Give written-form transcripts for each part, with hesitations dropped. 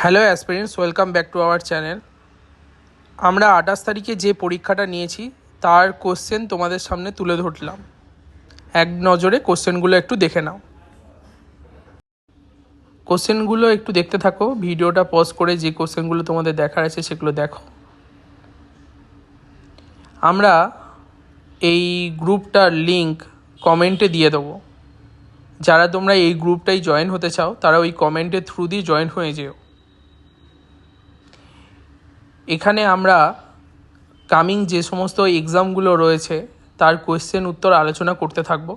Hello aspirants, welcome back to our channel. আমরা 28 তারিখে যে পরীক্ষাটা নিয়েছি তার কোশ্চেন তোমাদের সামনে তুলে ধরলাম। এক নজরে কোশ্চেনগুলো একটু দেখে নাও। কোশ্চেনগুলো একটু দেখতে থাকো, ভিডিওটা পজ করে যে কোশ্চেনগুলো তোমাদের দেখার আছে সেগুলো দেখো। আমরা এই গ্রুপটার লিঙ্ক কমেন্টে দিয়ে দেবো। যারা তোমরা এই গ্রুপটাই জয়েন হতে চাও তারা ওই কমেন্টের থ্রু দিয়ে জয়েন হয়ে যেও। এখানে আমরা কামিং যে সমস্ত এক্সামগুলো রয়েছে তার কোয়েশ্চেন উত্তর আলোচনা করতে থাকব।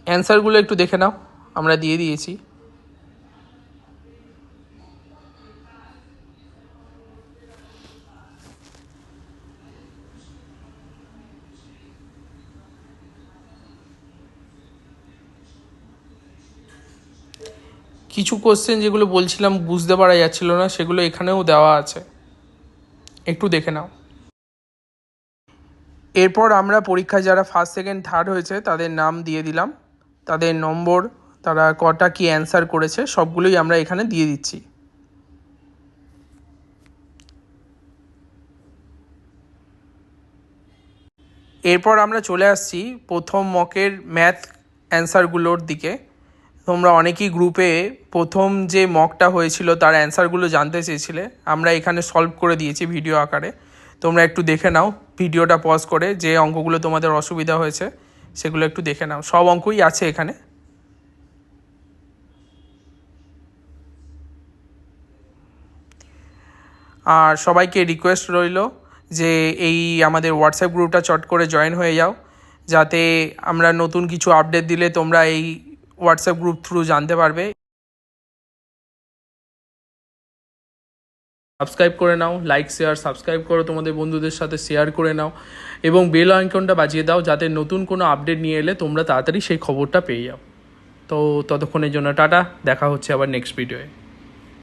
অ্যান্সারগুলো একটু দেখে নাও, আমরা দিয়ে দিয়েছি। কিছু কোশ্চেন যেগুলো বলছিলাম বুঝতে পারা যাচ্ছিল না সেগুলো এখানেও দেওয়া আছে, একটু দেখে নাও। এরপর আমরা পরীক্ষায় যারা ফার্স্ট সেকেন্ড থার্ড হয়েছে তাদের নাম দিয়ে দিলাম, তাদের নম্বর, তারা কটা কি অ্যান্সার করেছে সবগুলোই আমরা এখানে দিয়ে দিচ্ছি। এরপর আমরা চলে আসছি প্রথম মকের ম্যাথ অ্যান্সারগুলোর দিকে। তোমরা অনেকেই গ্রুপে প্রথম যে মকটা হয়েছিল তার অ্যান্সারগুলো জানতে চেয়েছিলে, আমরা এখানে সলভ করে দিয়েছি ভিডিও আকারে। তোমরা একটু দেখে নাও ভিডিওটা পজ করে, যে অঙ্কগুলো তোমাদের অসুবিধা হয়েছে সেগুলো একটু দেখে নাও। সব অঙ্কই আছে এখানে। আর সবাইকে রিকোয়েস্ট রইল যে এই আমাদের হোয়াটসঅ্যাপ গ্রুপটা চট করে জয়েন হয়ে যাও, যাতে আমরা নতুন কিছু আপডেট দিলে তোমরা এই হোয়াটসঅ্যাপ গ্রুপ থ্রু জানতে পারবে। সাবস্ক্রাইব করে নাও, লাইক শেয়ার সাবস্ক্রাইব করো, তোমাদের বন্ধুদের সাথে শেয়ার করে নাও এবং বেল আইকনটা বাজিয়ে দাও যাতে নতুন কোনো আপডেট নিয়ে এলে তোমরা তাড়াতাড়ি সেই খবরটা পেয়ে যাও। তো ততক্ষণের জন্য টাটা, দেখা হচ্ছে আবার নেক্সট ভিডিওয়ে।